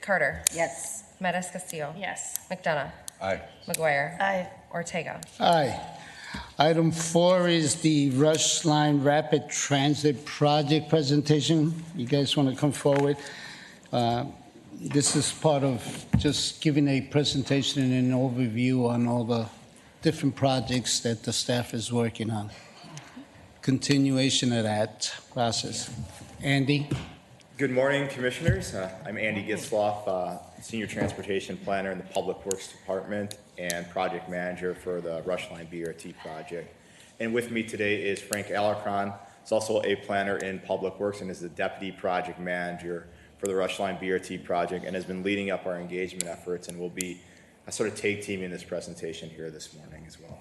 Carter. Yes. Metis Castillo. Yes. McDonough. Aye. McGuire. Aye. Ortega. Aye. Item 4 is the Rush Line Rapid Transit Project presentation. You guys want to come forward? This is part of just giving a presentation and an overview on all the different projects that the staff is working on. Continuation of that process. Andy? Good morning, Commissioners. I'm Andy Gitzloff, Senior Transportation Planner in the Public Works Department and Project Manager for the Rush Line BRT project. And with me today is Frank Alarcon. He's also a planner in Public Works and is the Deputy Project Manager for the Rush Line BRT project and has been leading up our engagement efforts and will be a sort of tag teaming this presentation here this morning as well.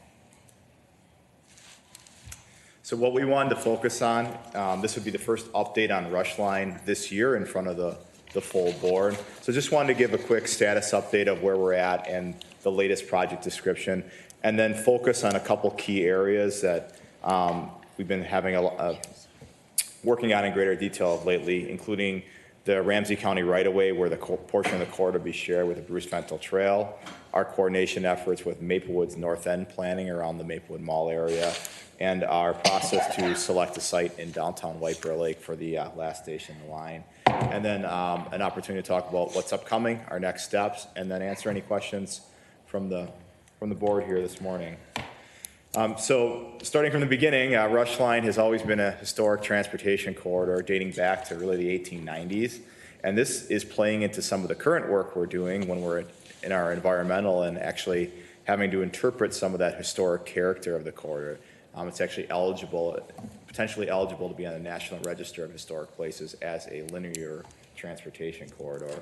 So what we wanted to focus on, this would be the first update on Rush Line this year in front of the full board. So just wanted to give a quick status update of where we're at and the latest project description, and then focus on a couple key areas that we've been having working on in greater detail lately, including the Ramsey County right-of-way where the portion of the corridor will be shared with the Bruce Fentel Trail, our coordination efforts with Maplewood's North End planning around the Maplewood Mall area, and our process to select a site in downtown White Bear Lake for the last station in the line. And then an opportunity to talk about what's upcoming, our next steps, and then answer any questions from the board here this morning. So starting from the beginning, Rush Line has always been a historic transportation corridor dating back to really the 1890s. And this is playing into some of the current work we're doing when we're in our environmental and actually having to interpret some of that historic character of the corridor. It's actually potentially eligible to be on the National Register of Historic Places as a linear transportation corridor.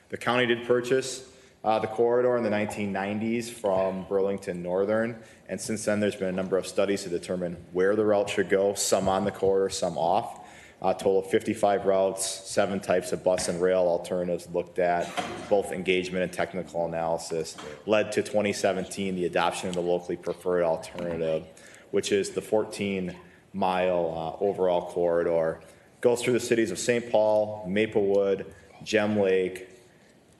The county did purchase the corridor in the 1990s from Burlington Northern, and since then there's been a number of studies to determine where the route should go, some on the corridor, some off. A total of 55 routes, 7 types of bus and rail alternatives looked at, both engagement and technical analysis, led to 2017 the adoption of the locally preferred alternative, which is the 14-mile overall corridor. Goes through the cities of St. Paul, Maplewood, Gem Lake,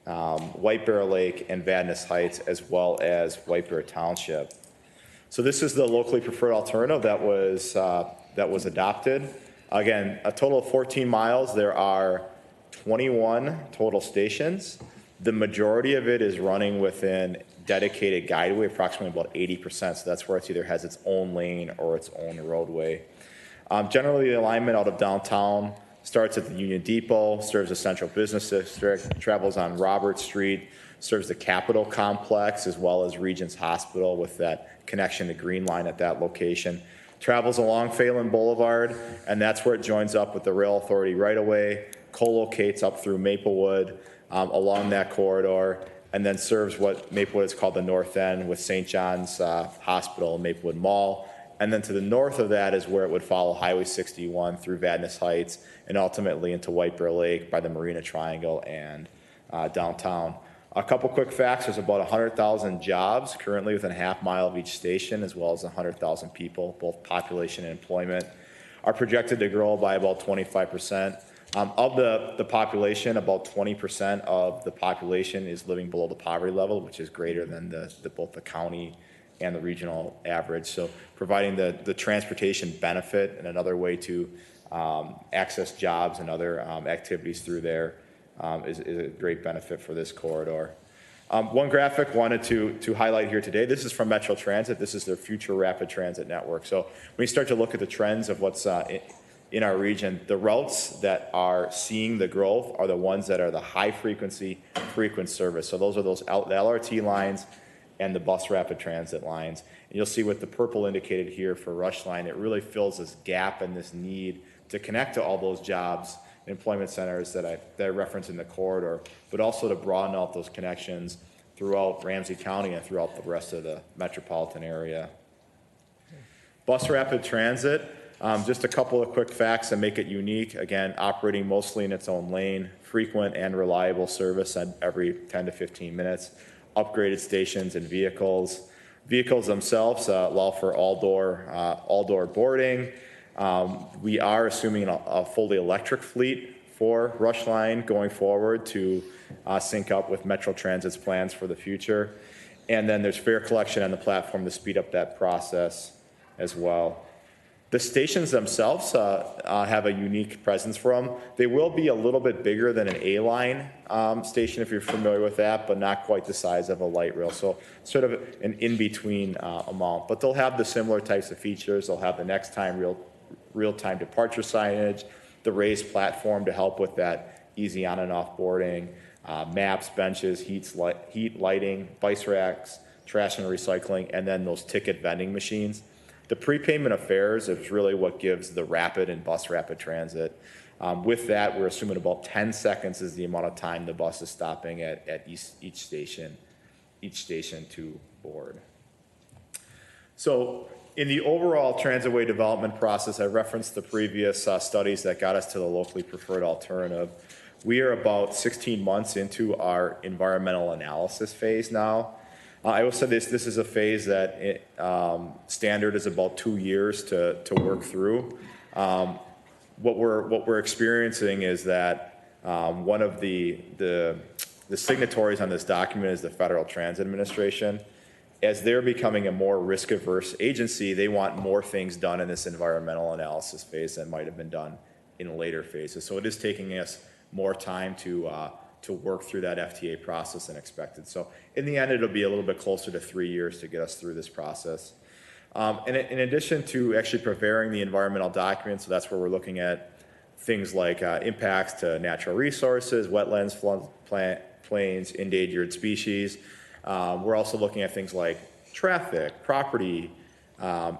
White Bear Lake, and Vadnais Heights, as well as White Bear Township. So this is the locally preferred alternative that was adopted. Again, a total of 14 miles. There are 21 total stations. The majority of it is running within dedicated guideway, approximately about 80%. So that's where it either has its own lane or its own roadway. Generally, the alignment out of downtown starts at the Union Depot, serves the Central Business District, travels on Robert Street, serves the Capitol Complex, as well as Regents Hospital with that connection to Green Line at that location. Travels along Phelan Boulevard, and that's where it joins up with the Rail Authority right-of-way, co-locates up through Maplewood along that corridor, and then serves what Maplewood is called the North End with St. John's Hospital and Maplewood Mall. And then to the north of that is where it would follow Highway 61 through Vadnais Heights and ultimately into White Bear Lake by the Marina Triangle and downtown. A couple quick facts: there's about 100,000 jobs currently within a half mile of each station, as well as 100,000 people, both population and employment, are projected to grow by about 25%. Of the population, about 20% of the population is living below the poverty level, which is greater than both the county and the regional average. So providing the transportation benefit and another way to access jobs and other activities through there is a great benefit for this corridor. One graphic wanted to highlight here today. This is from Metro Transit. This is their future rapid transit network. So when you start to look at the trends of what's in our region, the routes that are seeing the growth are the ones that are the high frequency, frequent service. So those are the LRT lines and the bus rapid transit lines. And you'll see with the purple indicated here for Rush Line, it really fills this gap and this need to connect to all those jobs and employment centers that I referenced in the corridor, but also to broaden out those connections throughout Ramsey County and throughout the rest of the metropolitan area. Bus rapid transit, just a couple of quick facts that make it unique. Again, operating mostly in its own lane, frequent and reliable service at every 10 to 15 minutes, upgraded stations and vehicles. Vehicles themselves allow for all-door boarding. We are assuming a fully electric fleet for Rush Line going forward to sync up with Metro Transit's plans for the future. And then there's fare collection on the platform to speed up that process as well. The stations themselves have a unique presence for them. They will be a little bit bigger than an A-line station, if you're familiar with that, but not quite the size of a light rail. So sort of an in-between amount. But they'll have the similar types of features. They'll have the next time real-time departure signage, the raised platform to help with that easy on and off boarding, maps, benches, heat lighting, bike racks, trash and recycling, and then those ticket vending machines. The prepayment of fares is really what gives the rapid and bus rapid transit. With that, we're assuming about 10 seconds is the amount of time the bus is stopping at each station to board. So in the overall transitway development process, I referenced the previous studies that got us to the locally preferred alternative. We are about 16 months into our environmental analysis phase now. I will say this is a phase that standard is about 2 years to work through. What we're experiencing is that one of the signatories on this document is the Federal Transit Administration. As they're becoming a more risk-averse agency, they want more things done in this environmental analysis phase than might have been done in later phases. So it is taking us more time to work through that FTA process than expected. So in the end, it'll be a little bit closer to 3 years to get us through this process. And in addition to actually preparing the environmental documents, so that's where we're looking at things like impacts to natural resources, wetlands, floodplains, endangered species. We're also looking at things like traffic, property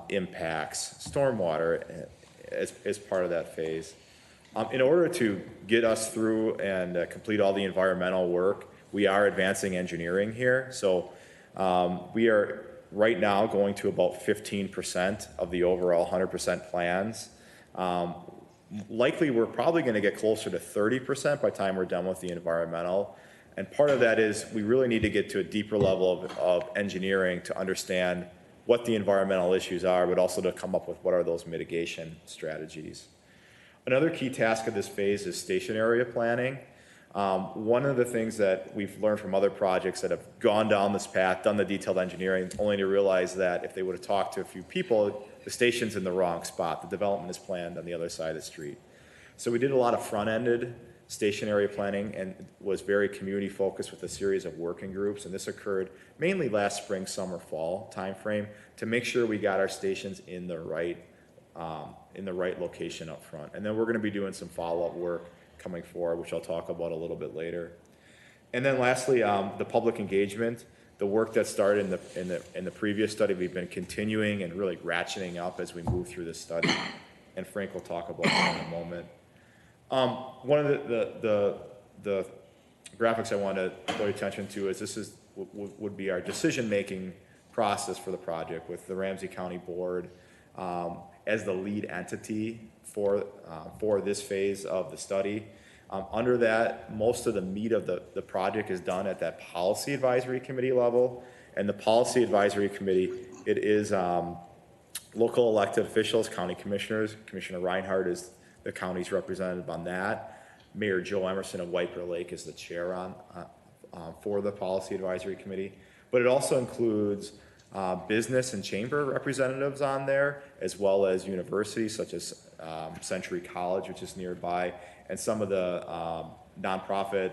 impacts, stormwater as part of that phase. In order to get us through and complete all the environmental work, we are advancing engineering here. So we are right now going to about 15% of the overall 100% plans. Likely, we're probably going to get closer to 30% by the time we're done with the environmental. And part of that is we really need to get to a deeper level of engineering to understand what the environmental issues are, but also to come up with what are those mitigation strategies. Another key task of this phase is station area planning. One of the things that we've learned from other projects that have gone down this path, done the detailed engineering, only to realize that if they would have talked to a few people, the station's in the wrong spot. The development is planned on the other side of the street. So we did a lot of front-ended station area planning and was very community focused with a series of working groups. And this occurred mainly last spring, summer, fall timeframe to make sure we got our stations in the right location up front. And then we're going to be doing some follow-up work coming forward, which I'll talk about a little bit later. And then lastly, the public engagement, the work that started in the previous study, we've been continuing and really ratcheting up as we move through this study. And Frank will talk about that in a moment. One of the graphics I want to draw your attention to is would be our decision-making process for the project with the Ramsey County Board as the lead entity for this phase of the study. Under that, most of the meat of the project is done at that policy advisory committee level. And the policy advisory committee, it is local elected officials, county commissioners. Commissioner Reinhardt is the county's representative on that. Mayor Joe Emerson of White Bear Lake is the chair for the policy advisory committee. But it also includes business and chamber representatives on there, as well as universities such as Century College, which is nearby, and some of the nonprofit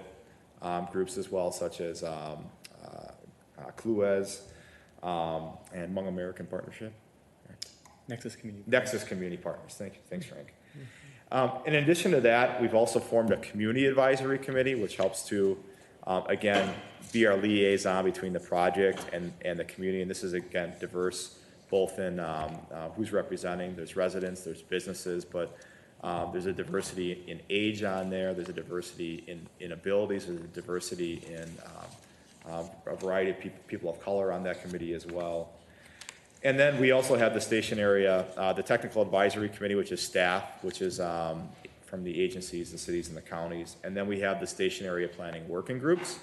groups as well, such as Cluez and Hmong American Partnership. Nexus Community Partners. Thanks, Frank. In addition to that, we've also formed a community advisory committee, which helps to, again, be our liaison between the project and the community. And this is, again, diverse, both in who's representing. There's residents, there's businesses, but there's a diversity in age on there. There's a diversity in abilities. There's a diversity in a variety of people of color on that committee as well. And then we also have the station area, the technical advisory committee, which is staff, which is from the agencies, the cities, and the counties. And then we have the station area planning working groups.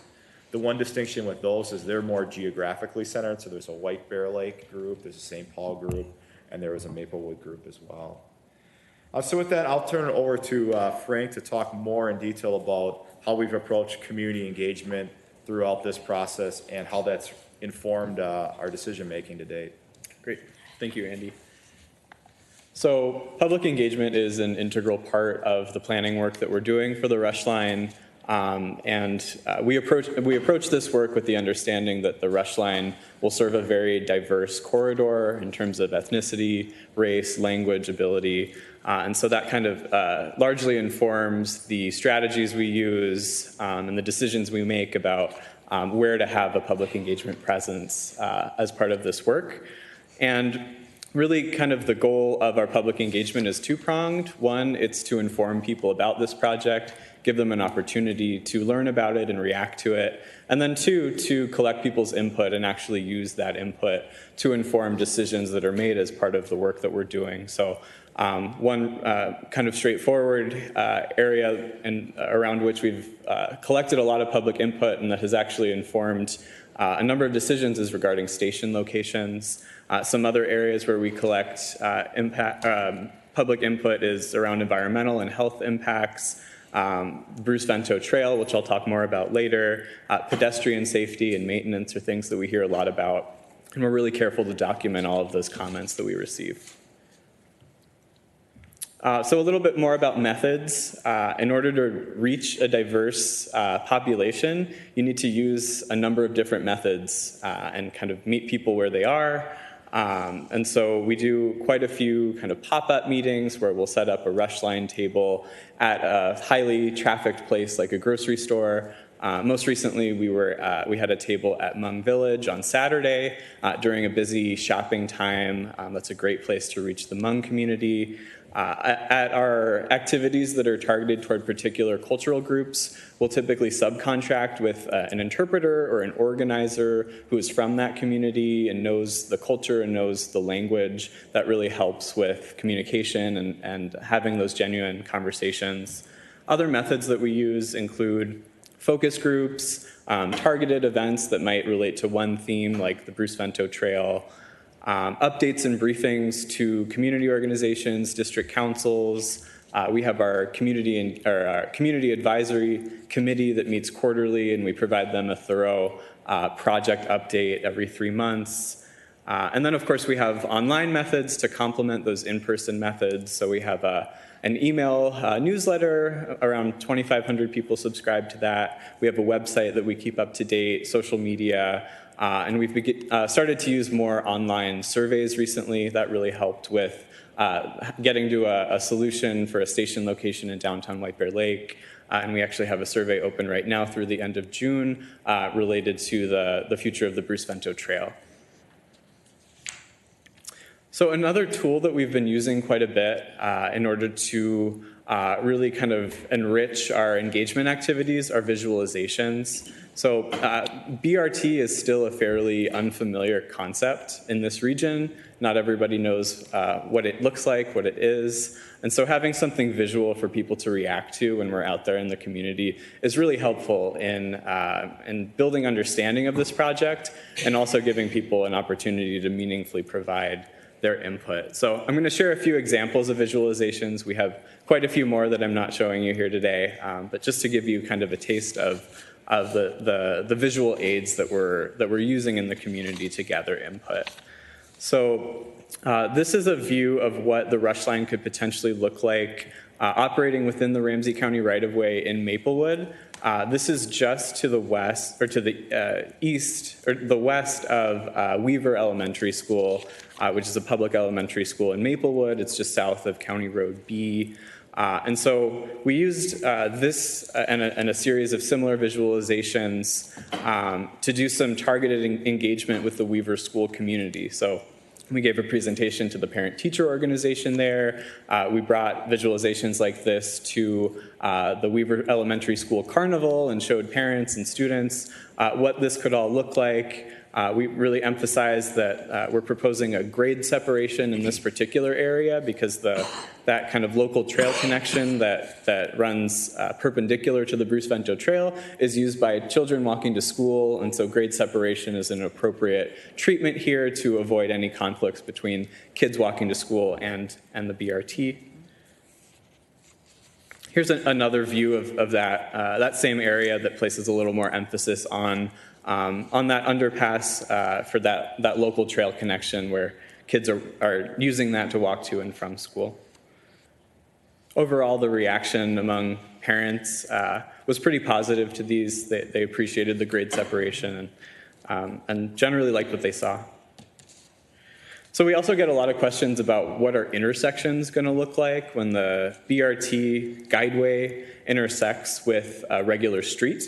The one distinction with those is they're more geographically centered. So there's a White Bear Lake group, there's a St. Paul group, and there was a Maplewood group as well. So with that, I'll turn it over to Frank to talk more in detail about how we've approached community engagement throughout this process and how that's informed our decision-making to date. Great. Thank you, Andy. So public engagement is an integral part of the planning work that we're doing for the Rush Line. We approach this work with the understanding that the Rush Line will serve a very diverse corridor in terms of ethnicity, race, language, ability. And so that kind of largely informs the strategies we use and the decisions we make about where to have a public engagement presence as part of this work. And really kind of the goal of our public engagement is two-pronged. One, it's to inform people about this project, give them an opportunity to learn about it and react to it. And then two, to collect people's input and actually use that input to inform decisions that are made as part of the work that we're doing. So one kind of straightforward area around which we've collected a lot of public input and that has actually informed a number of decisions is regarding station locations. Some other areas where we collect public input is around environmental and health impacts, Bruce Vento Trail, which I'll talk more about later, pedestrian safety and maintenance are things that we hear a lot about, and we're really careful to document all of those comments that we receive. So a little bit more about methods. In order to reach a diverse population, you need to use a number of different methods and kind of meet people where they are. And so we do quite a few kind of pop-up meetings where we'll set up a Rush Line table at a highly trafficked place like a grocery store. Most recently, we had a table at Hmong Village on Saturday during a busy shopping time. That's a great place to reach the Hmong community. At our activities that are targeted toward particular cultural groups, we'll typically subcontract with an interpreter or an organizer who is from that community and knows the culture and knows the language. That really helps with communication and having those genuine conversations. Other methods that we use include focus groups, targeted events that might relate to one theme like the Bruce Vento Trail, updates and briefings to community organizations, district councils. We have our community advisory committee that meets quarterly, and we provide them a thorough project update every 3 months. And then, of course, we have online methods to complement those in-person methods. So we have an email newsletter, around 2,500 people subscribe to that. We have a website that we keep up to date, social media, and we've started to use more online surveys recently. That really helped with getting to a solution for a station location in downtown White Bear Lake. And we actually have a survey open right now through the end of June related to the future of the Bruce Vento Trail. So another tool that we've been using quite a bit in order to really kind of enrich our engagement activities are visualizations. So BRT is still a fairly unfamiliar concept in this region. Not everybody knows what it looks like, what it is. And so having something visual for people to react to when we're out there in the community is really helpful in building understanding of this project and also giving people an opportunity to meaningfully provide their input. So I'm going to share a few examples of visualizations. We have quite a few more that I'm not showing you here today, but just to give you kind of a taste of the visual aids that we're using in the community to gather input. So this is a view of what the Rush Line could potentially look like operating within the Ramsey County right-of-way in Maplewood. This is just to the west, or to the east, or the west of Weaver Elementary School, which is a public elementary school in Maplewood. It's just south of County Road B. And so we used this and a series of similar visualizations to do some targeted engagement with the Weaver school community. So we gave a presentation to the parent-teacher organization there. We brought visualizations like this to the Weaver Elementary School Carnival and showed parents and students what this could all look like. We really emphasized that we're proposing a grade separation in this particular area because that kind of local trail connection that runs perpendicular to the Bruce Vento Trail is used by children walking to school, and so grade separation is an appropriate treatment here to avoid any conflicts between kids walking to school and the BRT. Here's another view of that, that same area that places a little more emphasis on that underpass for that local trail connection where kids are using that to walk to and from school. Overall, the reaction among parents was pretty positive to these. They appreciated the grade separation and generally liked what they saw. So we also get a lot of questions about what are intersections going to look like when the BRT guideway intersects with a regular street.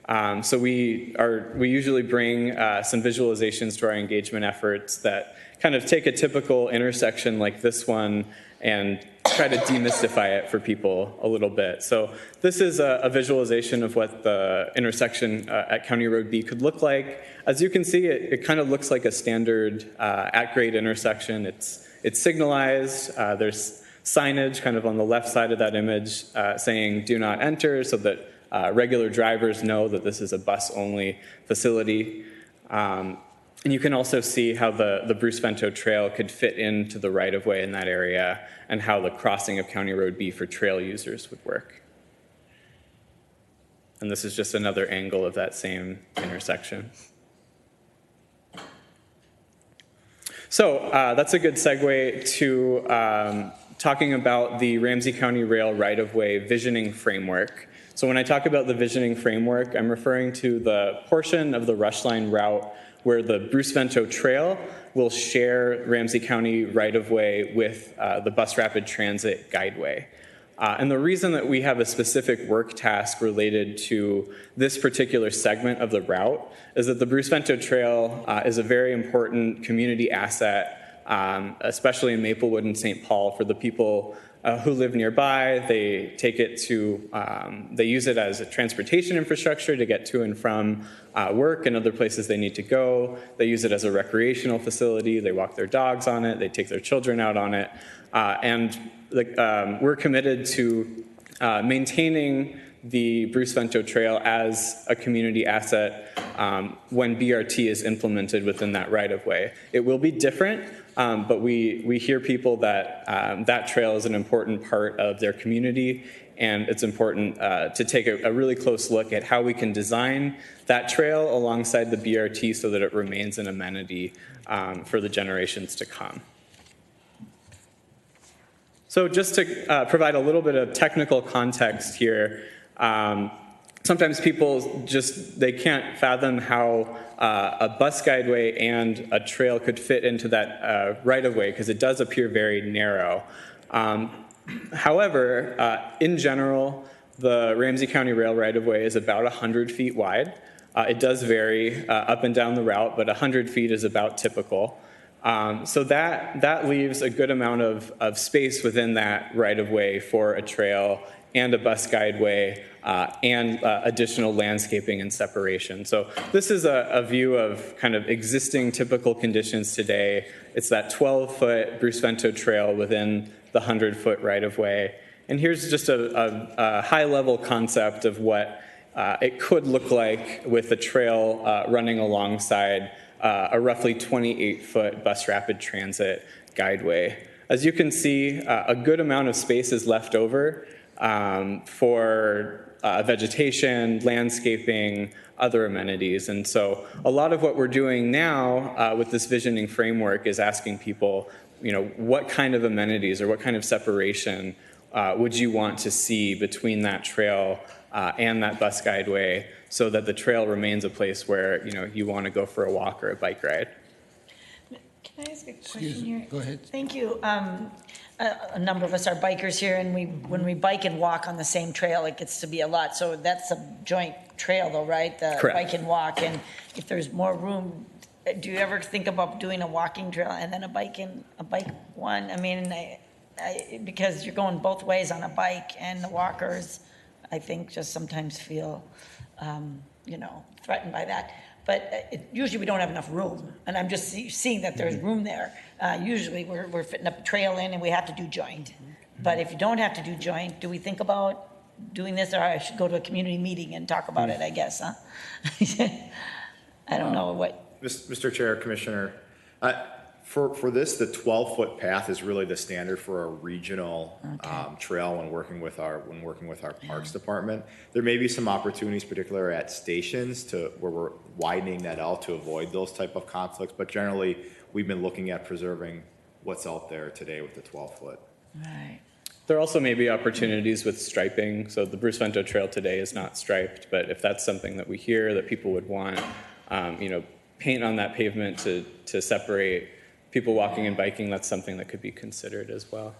So we usually bring some visualizations to our engagement efforts that kind of take a typical intersection like this one and try to demystify it for people a little bit. So this is a visualization of what the intersection at County Road B could look like. As you can see, it kind of looks like a standard at-grade intersection. It's signalized. There's signage kind of on the left side of that image saying "Do not enter," so that regular drivers know that this is a bus-only facility. And you can also see how the Bruce Vento Trail could fit into the right-of-way in that area and how the crossing of County Road B for trail users would work. And this is just another angle of that same intersection. So that's a good segue to talking about the Ramsey County Rail right-of-way visioning framework. So when I talk about the visioning framework, I'm referring to the portion of the Rush Line route where the Bruce Vento Trail will share Ramsey County right-of-way with the Bus Rapid Transit Guideway. And the reason that we have a specific work task related to this particular segment of the route is that the Bruce Vento Trail is a very important community asset, especially in Maplewood and St. Paul, for the people who live nearby. They take it to, they use it as a transportation infrastructure to get to and from work and other places they need to go. They use it as a recreational facility. They walk their dogs on it. They take their children out on it. And we're committed to maintaining the Bruce Vento Trail as a community asset when BRT is implemented within that right-of-way. It will be different, but we hear people that that trail is an important part of their community, and it's important to take a really close look at how we can design that trail alongside the BRT so that it remains an amenity for the generations to come. So just to provide a little bit of technical context here, sometimes people they can't fathom how a bus guideway and a trail could fit into that right-of-way because it does appear very narrow. However, in general, the Ramsey County Rail right-of-way is about 100 feet wide. It does vary up and down the route, but 100 feet is about typical. So that leaves a good amount of space within that right-of-way for a trail and a bus guideway and additional landscaping and separation. So this is a view of kind of existing typical conditions today. It's that 12-foot Bruce Vento Trail within the 100-foot right-of-way. And here's just a high-level concept of what it could look like with a trail running alongside a roughly 28-foot Bus Rapid Transit Guideway. As you can see, a good amount of space is left over for vegetation, landscaping, other amenities. And so a lot of what we're doing now with this visioning framework is asking people, what kind of amenities or what kind of separation would you want to see between that trail and that bus guideway so that the trail remains a place where you want to go for a walk or a bike ride. Can I ask a question here? Go ahead. Thank you. A number of us are bikers here, and when we bike and walk on the same trail, it gets to be a lot. So that's a joint trail, though, right? The Correct. Bike and walk. And if there's more room, do you ever think about doing a walking trail and then a bike one? I mean, because you're going both ways on a bike, and the walkers, I think, just sometimes feel, threatened by that. But usually we don't have enough room, and I'm just seeing that there's room there. Usually we're fitting a trail in, and we have to do joint. But if you don't have to do joint, do we think about doing this, or I should go to a community meeting and talk about it, I guess, huh? I don't know what. Mr. Chair, Commissioner, For this, the 12-foot path is really the standard for a regional trail when working with our parks department. There may be some opportunities, particularly at stations, where we're widening that out to avoid those type of conflicts. But generally, we've been looking at preserving what's out there today with the 12-foot. Right. There also may be opportunities with striping. So the Bruce Vento Trail today is not striped, but if that's something that we hear that people would want, paint on that pavement to separate people walking and biking, that's something that could be considered as well.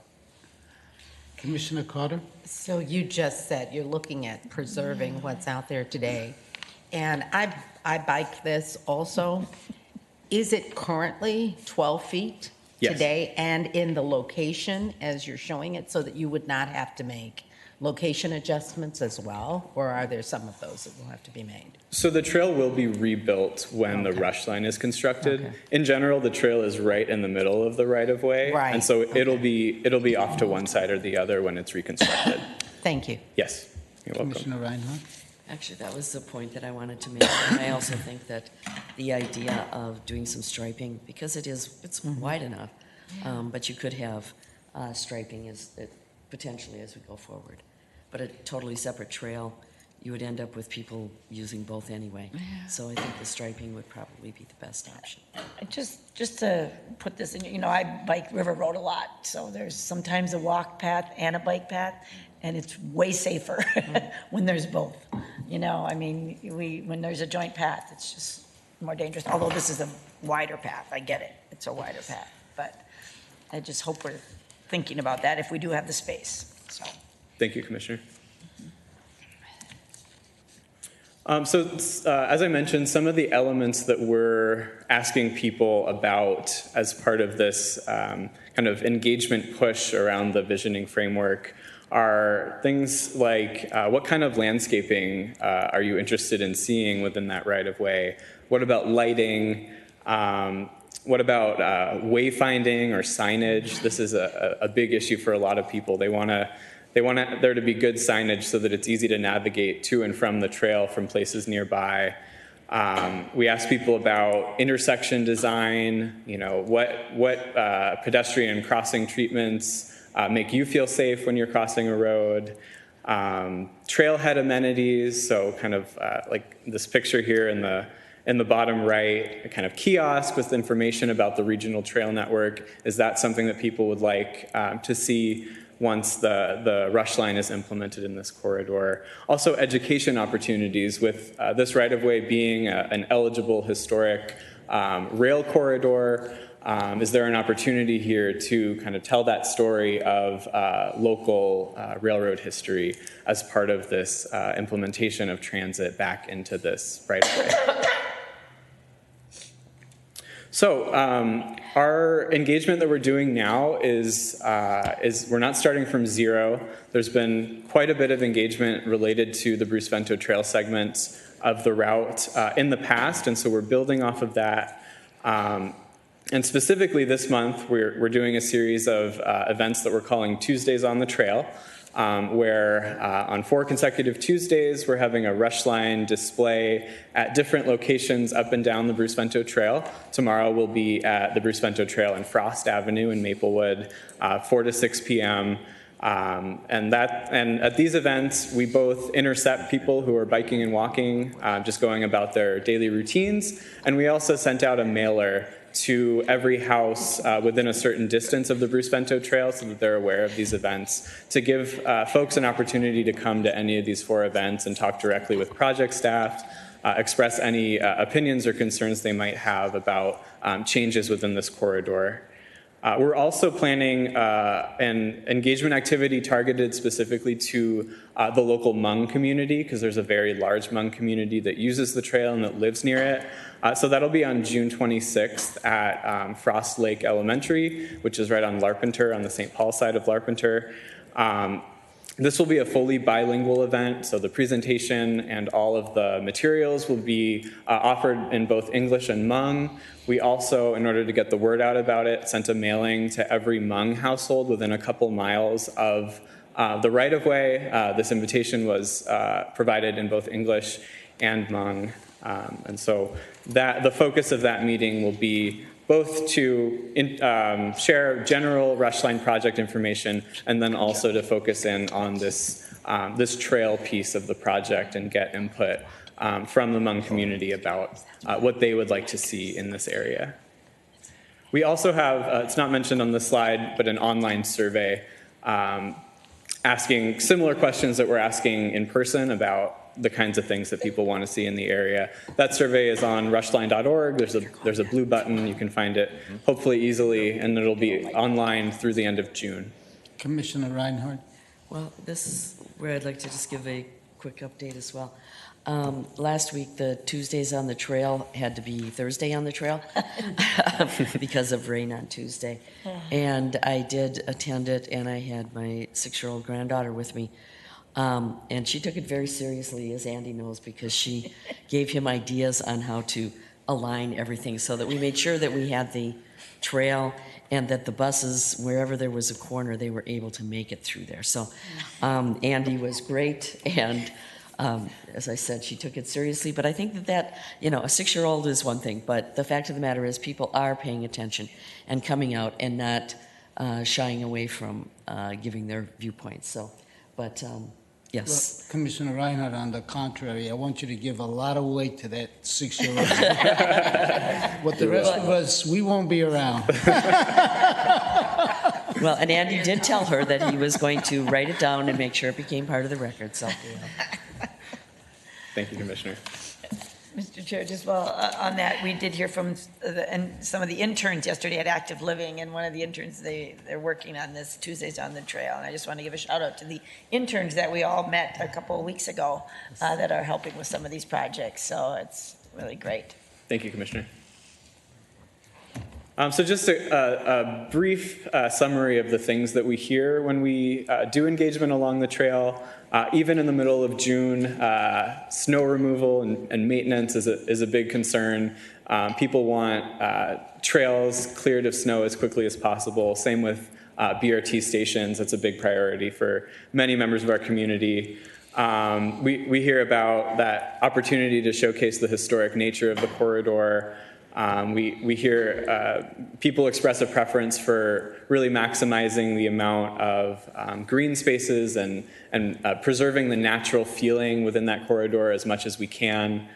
Commissioner Carter? So you just said you're looking at preserving what's out there today. And I bike this also. Is it currently 12 feet Yes. today and in the location as you're showing it so that you would not have to make location adjustments as well? Or are there some of those that will have to be made? So the trail will be rebuilt when the rush line is constructed. Okay. In general, the trail is right in the middle of the right of way. Right. And so it'll be off to one side or the other when it's reconstructed. Thank you. Yes, you're welcome. Commissioner Reinhardt? Actually, that was the point that I wanted to make. And I also think that the idea of doing some striping, because it's wide enough, but you could have striping potentially as we go forward. But a totally separate trail, you would end up with people using both anyway. So I think the striping would probably be the best option. Just to put this in, I bike River Road a lot, so there's sometimes a walk path and a bike path, and it's way safer when there's both. When there's a joint path, it's just more dangerous, although this is a wider path, I get it, it's a wider path, but I just hope we're thinking about that if we do have the space, so. Thank you, Commissioner. As I mentioned, some of the elements that we're asking people about as part of this kind of engagement push around the visioning framework are things like what kind of landscaping are you interested in seeing within that right-of-way? What about lighting? What about wayfinding or signage? This is a big issue for a lot of people. They want there to be good signage so that it's easy to navigate to and from the trail from places nearby. We ask people about intersection design, what pedestrian crossing treatments make you feel safe when you're crossing a road. Trailhead amenities, so kind of like this picture here in the bottom right, a kind of kiosk with information about the regional trail network. Is that something that people would like to see once the rush line is implemented in this corridor? Also, education opportunities with this right-of-way being an eligible historic rail corridor. Is there an opportunity here to kind of tell that story of local railroad history as part of this implementation of transit back into this right-of-way? So our engagement that we're doing now is we're not starting from zero. There's been quite a bit of engagement related to the Bruce Vento Trail segments of the route in the past, and so we're building off of that. And specifically this month, we're doing a series of events that we're calling Tuesdays on the Trail, where on 4 consecutive Tuesdays, we're having a rush line display at different locations up and down the Bruce Vento Trail. Tomorrow we'll be at the Bruce Vento Trail and Frost Avenue in Maplewood, 4 to 6 p.m. And at these events, we both intercept people who are biking and walking, just going about their daily routines, and we also sent out a mailer to every house within a certain distance of the Bruce Vento Trail so that they're aware of these events, to give folks an opportunity to come to any of these 4 events and talk directly with project staff, express any opinions or concerns they might have about changes within this corridor. We're also planning an engagement activity targeted specifically to the local Hmong community, because there's a very large Hmong community that uses the trail and that lives near it. So that'll be on June 26th at Frost Lake Elementary, which is right on Larpenteur, on the St. Paul side of Larpenteur. This will be a fully bilingual event, so the presentation and all of the materials will be offered in both English and Hmong. We also, in order to get the word out about it, sent a mailing to every Hmong household within a couple miles of the right-of-way. This invitation was provided in both English and Hmong. And so the focus of that meeting will be both to share general rush line project information and then also to focus in on this trail piece of the project and get input from the Hmong community about what they would like to see in this area. We also have, it's not mentioned on the slide, but an online survey asking similar questions that we're asking in person about the kinds of things that people want to see in the area. That survey is on rushline.org. There's a blue button. You can find it hopefully easily, and it'll be online through the end of June. Commissioner Reinhardt? Well, this is where I'd like to just give a quick update as well. Last week, the Tuesdays on the Trail had to be Thursday on the Trail because of rain on Tuesday. And I did attend it, and I had my 6-year-old granddaughter with me. And she took it very seriously, as Andy knows, because she gave him ideas on how to align everything so that we made sure that we had the trail and that the buses, wherever there was a corner, they were able to make it through there. So Andy was great, and as I said, she took it seriously. But I think that, you know, a 6-year-old is one thing, but the fact of the matter is people are paying attention and coming out and not shying away from giving their viewpoints. So, but yes. Well, Commissioner Reinhardt, on the contrary, I want you to give a lot of weight to that 6-year-old. What the rest of us, we won't be around. Well, and Andy did tell her that he was going to write it down and make sure it became part of the record. So, Thank you, Commissioner. Mr. Chair, just on that, we did hear from some of the interns yesterday at Active Living, and one of the interns, they're working on this Tuesdays on the Trail, and I just want to give a shout out to the interns that we all met a couple of weeks ago that are helping with some of these projects, so it's really great. Thank you, Commissioner. So just a brief summary of the things that we hear when we do engagement along the trail. Even in the middle of June, snow removal and maintenance is a big concern. People want trails cleared of snow as quickly as possible. Same with BRT stations. That's a big priority for many members of our community. We hear about that opportunity to showcase the historic nature of the corridor. We hear people express a preference for really maximizing the amount of green spaces and preserving the natural feeling within that corridor as much as we can.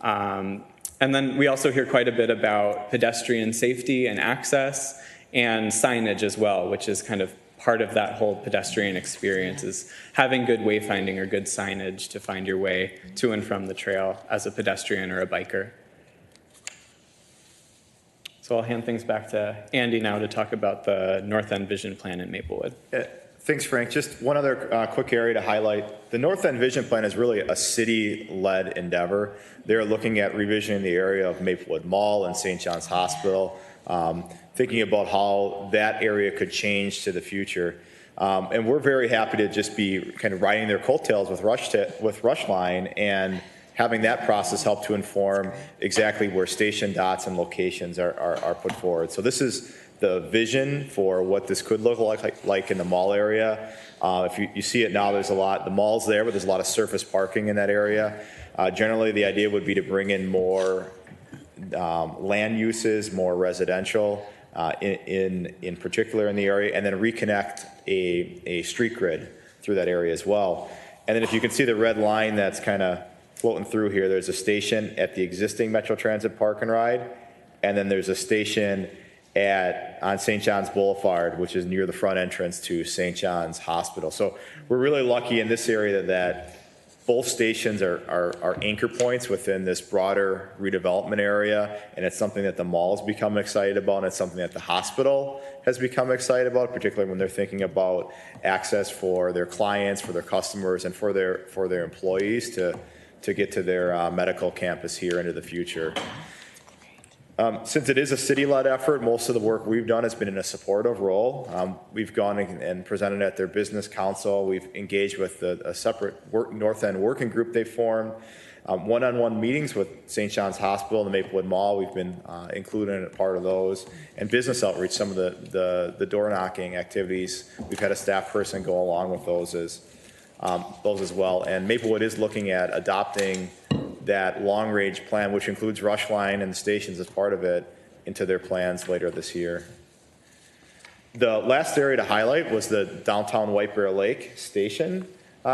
And then we also hear quite a bit about pedestrian safety and access and signage as well, which is kind of part of that whole pedestrian experience, is having good wayfinding or good signage to find your way to and from the trail as a pedestrian or a biker. So I'll hand things back to Andy now to talk about the North End Vision Plan in Maplewood. Thanks, Frank. Just one other quick area to highlight. The North End Vision Plan is really a city-led endeavor. They're looking at revisioning the area of Maplewood Mall and St. John's Hospital, thinking about how that area could change to the future. And we're very happy to just be kind of riding their coattails with Rushline and having that process help to inform exactly where station dots and locations are put forward. So this is the vision for what this could look like in the mall area. If you see it now, there's a lot, the mall's there, but there's a lot of surface parking in that area. Generally, the idea would be to bring in more land uses, more residential in particular in the area, and then reconnect a street grid through that area as well. And then if you can see the red line that's kind of floating through here, there's a station at the existing Metro Transit Park and Ride, and then there's a station on St. John's Boulevard, which is near the front entrance to St. John's Hospital. So we're really lucky in this area that both stations are anchor points within this broader redevelopment area, and it's something that the mall's become excited about, and it's something that the hospital has become excited about, particularly when they're thinking about access for their clients, for their customers, and for their employees to get to their medical campus here into the future. Since it is a city-led effort, most of the work we've done has been in a supportive role. We've gone and presented at their business council. We've engaged with a separate North End working group they formed. One-on-one meetings with St. John's Hospital and the Maplewood Mall, we've been included in a part of those. And business outreach, some of the door-knocking activities, we've had a staff person go along with those as well. And Maplewood is looking at adopting that long-range plan, which includes Rushline and the stations as part of it, into their plans later this year. The last area to highlight was the downtown White Bear Lake station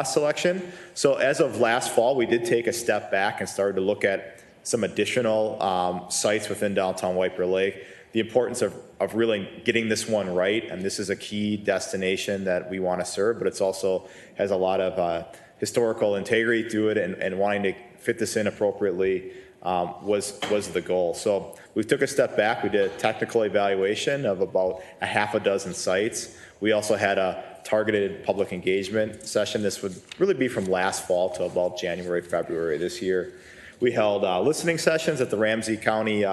selection. So as of last fall, we did take a step back and started to look at some additional sites within downtown White Bear Lake. The importance of really getting this one right, and this is a key destination that we want to serve, but it's also has a lot of historical integrity to it, and wanting to fit this in appropriately was the goal. So we took a step back. We did a technical evaluation of about a half a dozen sites. We also had a targeted public engagement session. This would really be from last fall to about January, February this year. We held listening sessions at the Ramsey County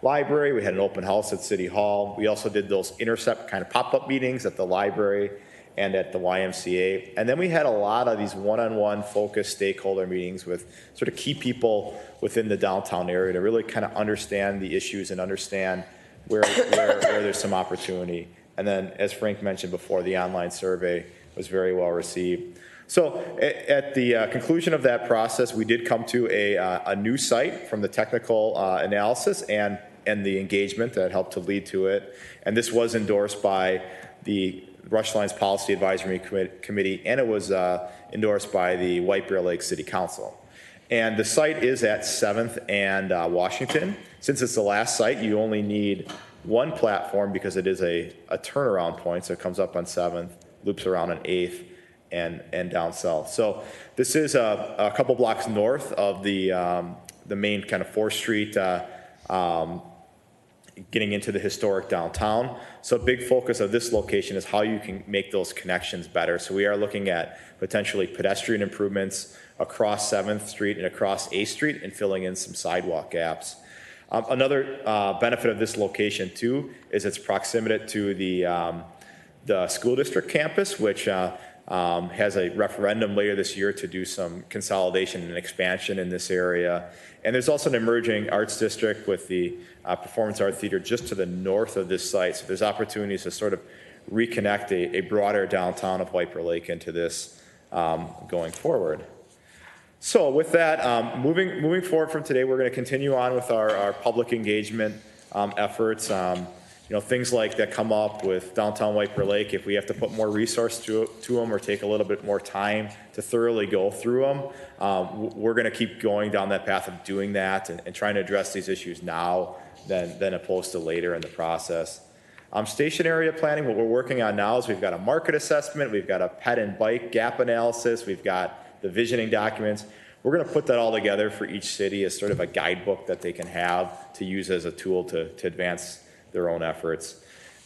Library. We had an open house at City Hall. We also did those intercept kind of pop-up meetings at the library and at the YMCA. And then we had a lot of these one-on-one focused stakeholder meetings with sort of key people within the downtown area to really kind of understand the issues and understand where there's some opportunity. And then, as Frank mentioned before, the online survey was very well received. So at the conclusion of that process, we did come to a new site from the technical analysis and the engagement that helped to lead to it. And this was endorsed by the Rush Lines Policy Advisory Committee, and it was endorsed by the White Bear Lake City Council. And the site is at 7th and Washington. Since it's the last site, you only need one platform because it is a turnaround point. So it comes up on 7th, loops around on 8th, and down south. So this is a couple blocks north of the main kind of 4th Street getting into the historic downtown. So a big focus of this location is how you can make those connections better. So we are looking at potentially pedestrian improvements across 7th Street and across 8th Street and filling in some sidewalk gaps. Another benefit of this location too is its proximity to the school district campus, which has a referendum later this year to do some consolidation and expansion in this area. And there's also an emerging arts district with the Performance Art Theater just to the north of this site. So there's opportunities to sort of reconnect a broader downtown of White Bear Lake into this going forward. So with that, moving forward from today, we're going to continue on with our public engagement efforts. Things like that come up with downtown White Bear Lake, if we have to put more resource to them or take a little bit more time to thoroughly go through them, we're going to keep going down that path of doing that and trying to address these issues now than opposed to later in the process. Station area planning, what we're working on now is we've got a market assessment, we've got a ped and bike gap analysis, we've got the visioning documents. We're going to put that all together for each city as sort of a guidebook that they can have to use as a tool to advance their own efforts.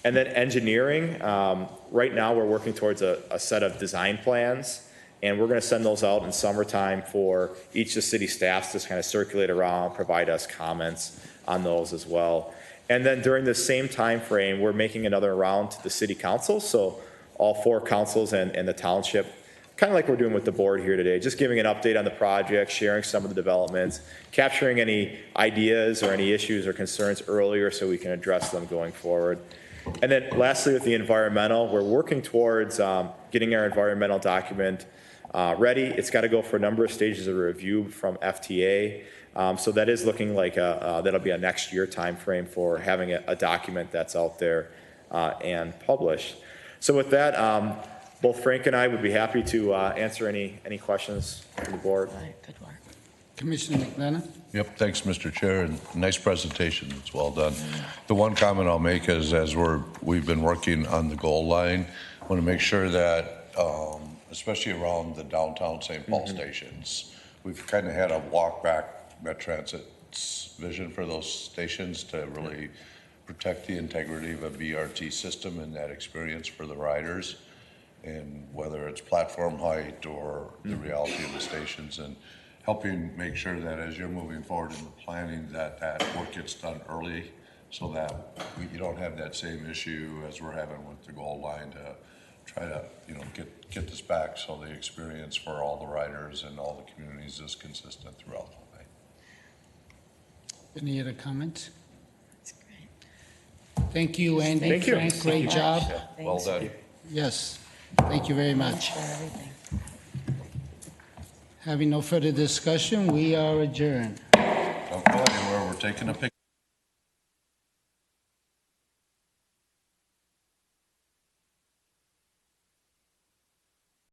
And then engineering, right now we're working towards a set of design plans, and we're going to send those out in summertime for each of the city staffs to kind of circulate around, provide us comments on those as well. And then during the same time frame, we're making another round to the city council, so all 4 councils and the township, kind of like we're doing with the board here today, just giving an update on the project, sharing some of the developments, capturing any ideas or any issues or concerns earlier so we can address them going forward. And then lastly, with the environmental, we're working towards getting our environmental document ready. It's got to go for a number of stages of review from FTA. So that is looking like that'll be a next year time frame for having a document that's out there and published. So with that, both Frank and I would be happy to answer any questions from the board. All right, good work. Commissioner McLennan? Yep, thanks, Mr. Chair, and nice presentation. It's well done. The one comment I'll make is as we've been working on the goal line, I want to make sure that, especially around the downtown St. Paul stations, we've kind of had a walk back Met Transit's vision for those stations to really protect the integrity of a BRT system and that experience for the riders, and whether it's platform height or the reality of the stations, and helping make sure that as you're moving forward in the planning that work gets done early so that you don't have that same issue as we're having with the goal line to try to get this back so the experience for all the riders and all the communities is consistent throughout the whole thing. Any other comments? That's great. Thank you, Andy. Thank you. Frank, great job. Well done. Yes, thank you very much. For everything. Having no further discussion, we are adjourned. Don't go anywhere, we're taking a picture.